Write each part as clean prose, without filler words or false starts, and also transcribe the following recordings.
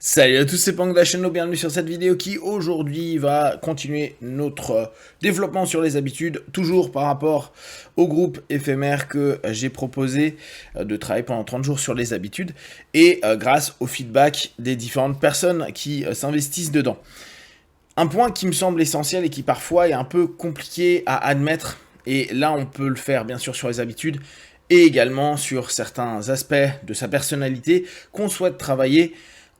Salut à tous, c'est Pang de la chaîne, bienvenue sur cette vidéo qui aujourd'hui va continuer notre développement sur les habitudes, toujours par rapport au groupe éphémère que j'ai proposé de travailler pendant 30 jours sur les habitudes et grâce au feedback des différentes personnes qui s'investissent dedans. Un point qui me semble essentiel et qui parfois est un peu compliqué à admettre, et là on peut le faire bien sûr sur les habitudes et également sur certains aspects de sa personnalité qu'on souhaite travailler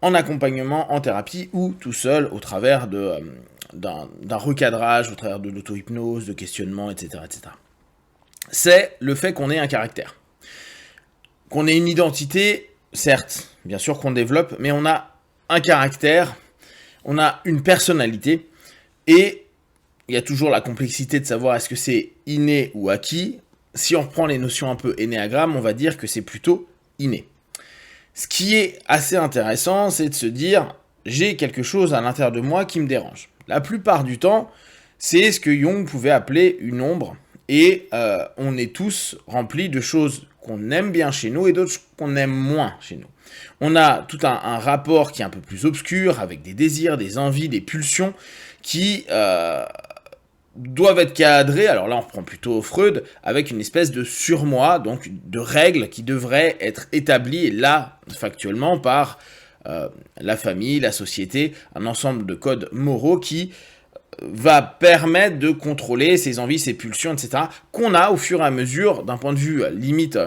en accompagnement, en thérapie ou tout seul au travers d'un recadrage, au travers de l'auto-hypnose, de questionnement, etc., etc. C'est le fait qu'on ait un caractère. Qu'on ait une identité, certes, bien sûr qu'on développe, mais on a un caractère, on a une personnalité, et il y a toujours la complexité de savoir est-ce que c'est inné ou acquis. Si on reprend les notions un peu énéagramme, on va dire que c'est plutôt inné. Ce qui est assez intéressant, c'est de se dire, j'ai quelque chose à l'intérieur de moi qui me dérange. La plupart du temps, c'est ce que Jung pouvait appeler une ombre, et on est tous remplis de choses qu'on aime bien chez nous et d'autres qu'on aime moins chez nous. On a tout un rapport qui est un peu plus obscur, avec des désirs, des envies, des pulsions, qui doivent être cadrés, alors là on reprend plutôt Freud, avec une espèce de surmoi, donc de règles qui devraient être établies, là, factuellement, par la famille, la société, un ensemble de codes moraux qui va permettre de contrôler ses envies, ses pulsions, etc., qu'on a au fur et à mesure, d'un point de vue limite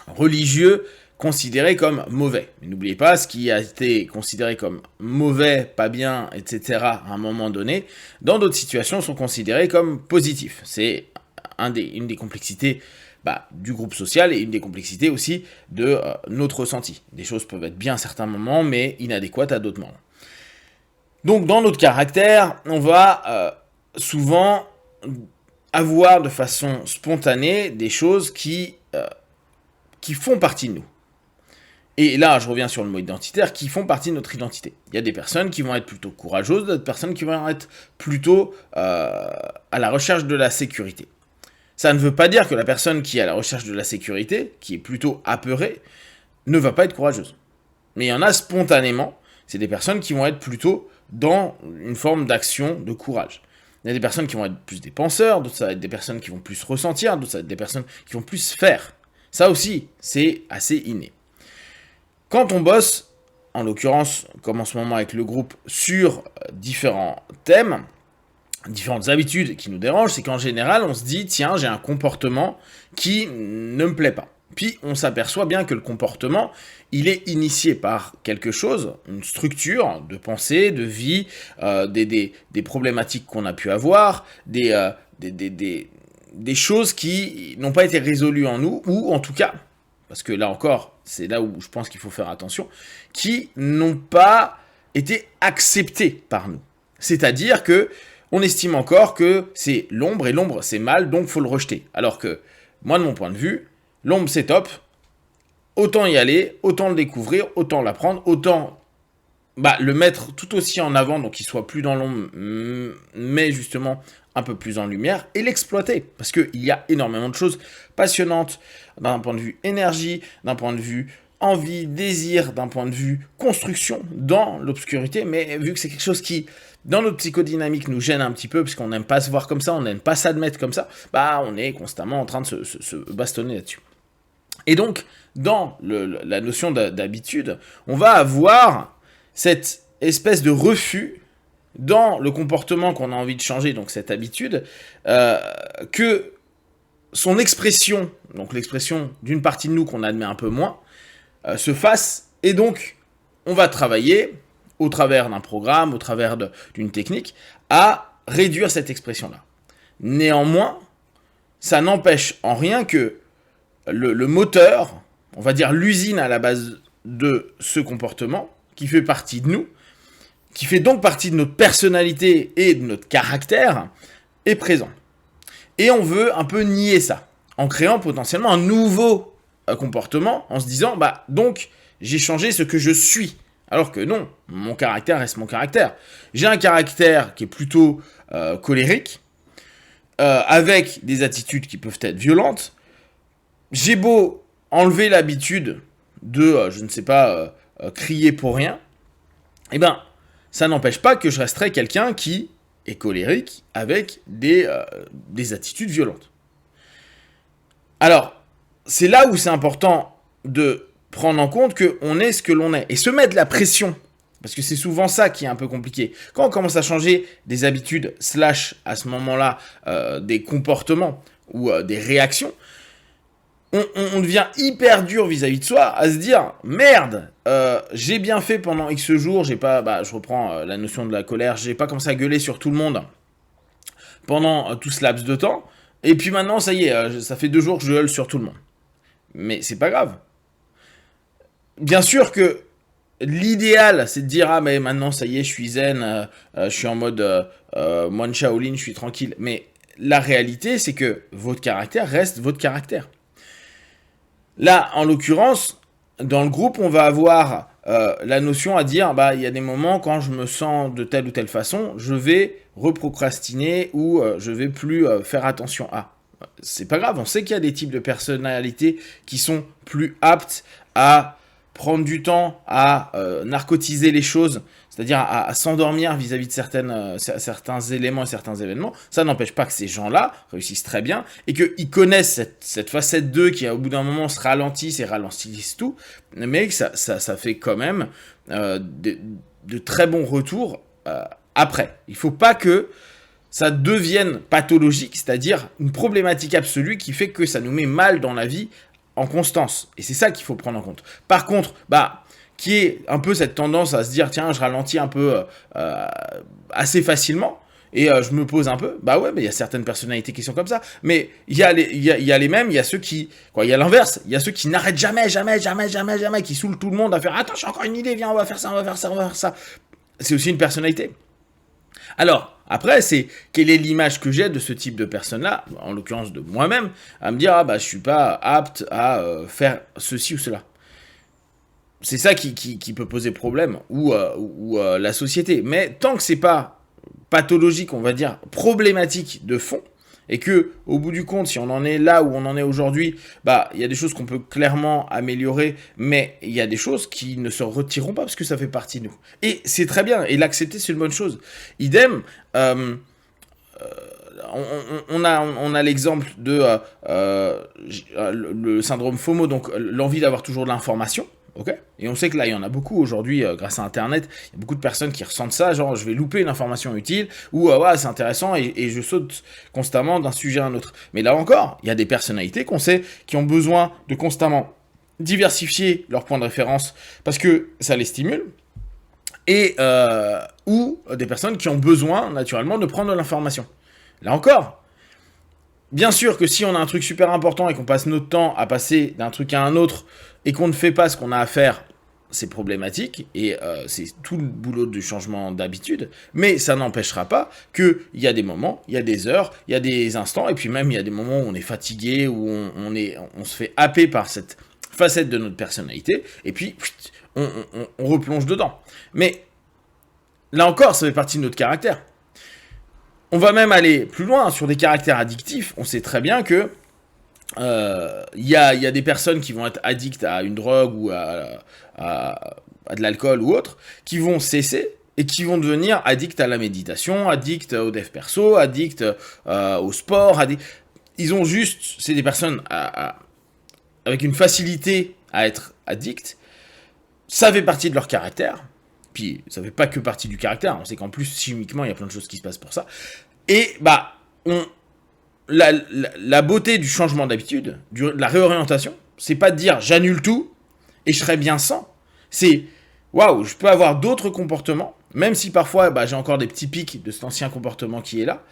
religieux, considéré comme mauvais. Mais n'oubliez pas, ce qui a été considéré comme mauvais, pas bien, etc. à un moment donné, dans d'autres situations sont considérés comme positifs. C'est une des complexités du groupe social et une des complexités aussi de notre ressenti. Des choses peuvent être bien à certains moments, mais inadéquates à d'autres moments. Donc dans notre caractère, on va souvent avoir de façon spontanée des choses qui font partie de nous. Et là, je reviens sur le mot identitaire, qui font partie de notre identité. Il y a des personnes qui vont être plutôt courageuses, d'autres personnes qui vont être plutôt à la recherche de la sécurité. Ça ne veut pas dire que la personne qui est à la recherche de la sécurité, qui est plutôt apeurée, ne va pas être courageuse. Mais il y en a spontanément, c'est des personnes qui vont être plutôt dans une forme d'action, de courage. Il y a des personnes qui vont être plus des penseurs, d'autres ça va être des personnes qui vont plus ressentir, d'autres ça va être des personnes qui vont plus faire. Ça aussi, c'est assez inné. Quand on bosse, en l'occurrence, comme en ce moment avec le groupe, sur différents thèmes, différentes habitudes qui nous dérangent, c'est qu'en général, on se dit, tiens, j'ai un comportement qui ne me plaît pas. Puis on s'aperçoit bien que le comportement, il est initié par quelque chose, une structure de pensée, de vie, des problématiques qu'on a pu avoir, des choses qui n'ont pas été résolues en nous, ou en tout cas, parce que là encore, c'est là où je pense qu'il faut faire attention, qui n'ont pas été acceptés par nous. C'est-à-dire que on estime encore que c'est l'ombre, et l'ombre c'est mal, donc faut le rejeter. Alors que, moi de mon point de vue, l'ombre c'est top, autant y aller, autant le découvrir, autant l'apprendre, autant le mettre tout aussi en avant, donc qu'il soit plus dans l'ombre, mais justement un peu plus en lumière, et l'exploiter. Parce qu'il y a énormément de choses passionnantes d'un point de vue énergie, d'un point de vue envie, désir, d'un point de vue construction dans l'obscurité, mais vu que c'est quelque chose qui, dans notre psychodynamique, nous gêne un petit peu, puisqu'on n'aime pas se voir comme ça, on n'aime pas s'admettre comme ça, on est constamment en train de se bastonner là-dessus. Et donc, dans la notion d'habitude, on va avoir cette espèce de refus dans le comportement qu'on a envie de changer, donc cette habitude, que son expression, donc l'expression d'une partie de nous qu'on admet un peu moins, se fasse, et donc on va travailler, au travers d'un programme, au travers d'une technique, à réduire cette expression-là. Néanmoins, ça n'empêche en rien que le moteur, on va dire l'usine à la base de ce comportement, qui fait partie de nous, qui fait donc partie de notre personnalité et de notre caractère, est présent. Et on veut un peu nier ça, en créant potentiellement un nouveau comportement, en se disant, donc, j'ai changé ce que je suis. Alors que non, mon caractère reste mon caractère. J'ai un caractère qui est plutôt colérique, avec des attitudes qui peuvent être violentes. J'ai beau enlever l'habitude de, je ne sais pas, crier pour rien, eh ben, ça n'empêche pas que je resterai quelqu'un qui est colérique avec des attitudes violentes. Alors, c'est là où c'est important de prendre en compte qu'on est ce que l'on est. Et se mettre la pression, parce que c'est souvent ça qui est un peu compliqué. Quand on commence à changer des habitudes, / à ce moment-là, des comportements ou des réactions, on devient hyper dur vis-à-vis de soi, à se dire merde, j'ai bien fait pendant X jours, j'ai pas, je reprends la notion de la colère, j'ai pas commencé à gueuler sur tout le monde pendant tout ce laps de temps, et puis maintenant ça y est, ça fait 2 jours que je gueule sur tout le monde. Mais c'est pas grave. Bien sûr que l'idéal, c'est de dire ah mais maintenant ça y est, je suis zen, je suis en mode moine Shaolin, je suis tranquille. Mais la réalité, c'est que votre caractère reste votre caractère. Là, en l'occurrence, dans le groupe, on va avoir la notion à dire, il y a des moments quand je me sens de telle ou telle façon, je vais reprocrastiner ou je vais plus faire attention à. C'est pas grave, on sait qu'il y a des types de personnalités qui sont plus aptes à prendre du temps, à narcotiser les choses, c'est-à-dire à s'endormir vis-à-vis de certains éléments et certains événements. Ça n'empêche pas que ces gens-là réussissent très bien et qu'ils connaissent cette facette d'eux qui, au bout d'un moment, se ralentissent et ralentissent tout, mais que ça fait quand même de très bons retours après. Il ne faut pas que ça devienne pathologique, c'est-à-dire une problématique absolue qui fait que ça nous met mal dans la vie en constance. Et c'est ça qu'il faut prendre en compte. Par contre, qui est un peu cette tendance à se dire, tiens, je ralentis un peu assez facilement, et je me pose un peu, ouais, mais il y a certaines personnalités qui sont comme ça, mais il y a les mêmes, il y a ceux qui, il y a l'inverse, il y a ceux qui n'arrêtent jamais, qui saoulent tout le monde à faire, attends, j'ai encore une idée, viens, on va faire ça. C'est aussi une personnalité. Alors, après, c'est quelle est l'image que j'ai de ce type de personne-là, en l'occurrence de moi-même, à me dire, je suis pas apte à faire ceci ou cela. C'est ça qui peut poser problème, ou la société. Mais tant que c'est pas pathologique, on va dire, problématique de fond, et que, au bout du compte, si on en est là où on en est aujourd'hui, il y a des choses qu'on peut clairement améliorer, mais il y a des choses qui ne se retireront pas parce que ça fait partie de nous. Et c'est très bien, et l'accepter, c'est une bonne chose. Idem, on a l'exemple de le syndrome FOMO, donc l'envie d'avoir toujours de l'information. Okay. Et on sait que là, il y en a beaucoup aujourd'hui, grâce à Internet, il y a beaucoup de personnes qui ressentent ça, genre je vais louper une information utile, ou c'est intéressant, et je saute constamment d'un sujet à un autre. Mais là encore, il y a des personnalités qu'on sait qui ont besoin de constamment diversifier leurs points de référence, parce que ça les stimule, et ou des personnes qui ont besoin, naturellement, de prendre de l'information. Là encore, bien sûr que si on a un truc super important et qu'on passe notre temps à passer d'un truc à un autre et qu'on ne fait pas ce qu'on a à faire, c'est problématique et c'est tout le boulot du changement d'habitude. Mais ça n'empêchera pas qu'il y a des moments, il y a des heures, il y a des instants et puis même il y a des moments où on est fatigué, où on se fait happer par cette facette de notre personnalité et puis on replonge dedans. Mais là encore, ça fait partie de notre caractère. On va même aller plus loin sur des caractères addictifs. On sait très bien que y a des personnes qui vont être addictes à une drogue ou à de l'alcool ou autre, qui vont cesser et qui vont devenir addicts à la méditation, addicts au dev perso, addicts au sport. Ils ont juste, c'est des personnes avec une facilité à être addicts. Ça fait partie de leur caractère. Puis ça fait pas que partie du caractère. On sait qu'en plus, chimiquement, il y a plein de choses qui se passent pour ça. Et la beauté du changement d'habitude, de la réorientation, c'est pas de dire j'annule tout et je serai bien sans. C'est waouh, je peux avoir d'autres comportements, même si parfois j'ai encore des petits pics de cet ancien comportement qui est là.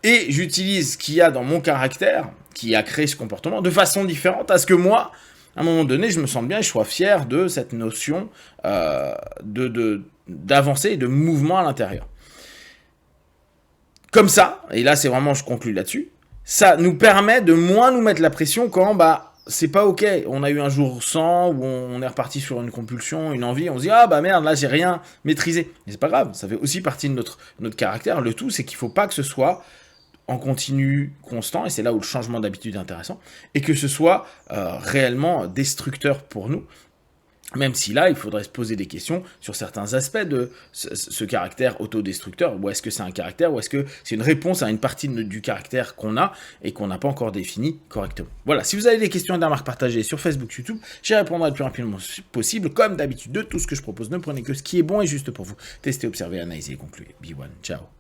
Et j'utilise ce qu'il y a dans mon caractère qui a créé ce comportement de façon différente à ce que moi, à un moment donné, je me sente bien et je sois fier de cette notion d'avancer et de mouvement à l'intérieur. Comme ça, et là c'est vraiment, je conclue là-dessus, ça nous permet de moins nous mettre la pression quand c'est pas ok, on a eu un jour sans, ou on est reparti sur une compulsion, une envie, on se dit merde, là j'ai rien maîtrisé. Mais c'est pas grave, ça fait aussi partie de notre caractère. Le tout c'est qu'il faut pas que ce soit en continu constant, et c'est là où le changement d'habitude est intéressant, et que ce soit réellement destructeur pour nous. Même si là, il faudrait se poser des questions sur certains aspects de ce caractère autodestructeur. Ou est-ce que c'est un caractère, ou est-ce que c'est une réponse à une partie du caractère qu'on a et qu'on n'a pas encore défini correctement. Voilà, si vous avez des questions et des remarques partagées sur Facebook, YouTube, j'y répondrai le plus rapidement possible. Comme d'habitude, de tout ce que je propose, ne prenez que ce qui est bon et juste pour vous. Testez, observez, analysez et concluez. Be one, ciao.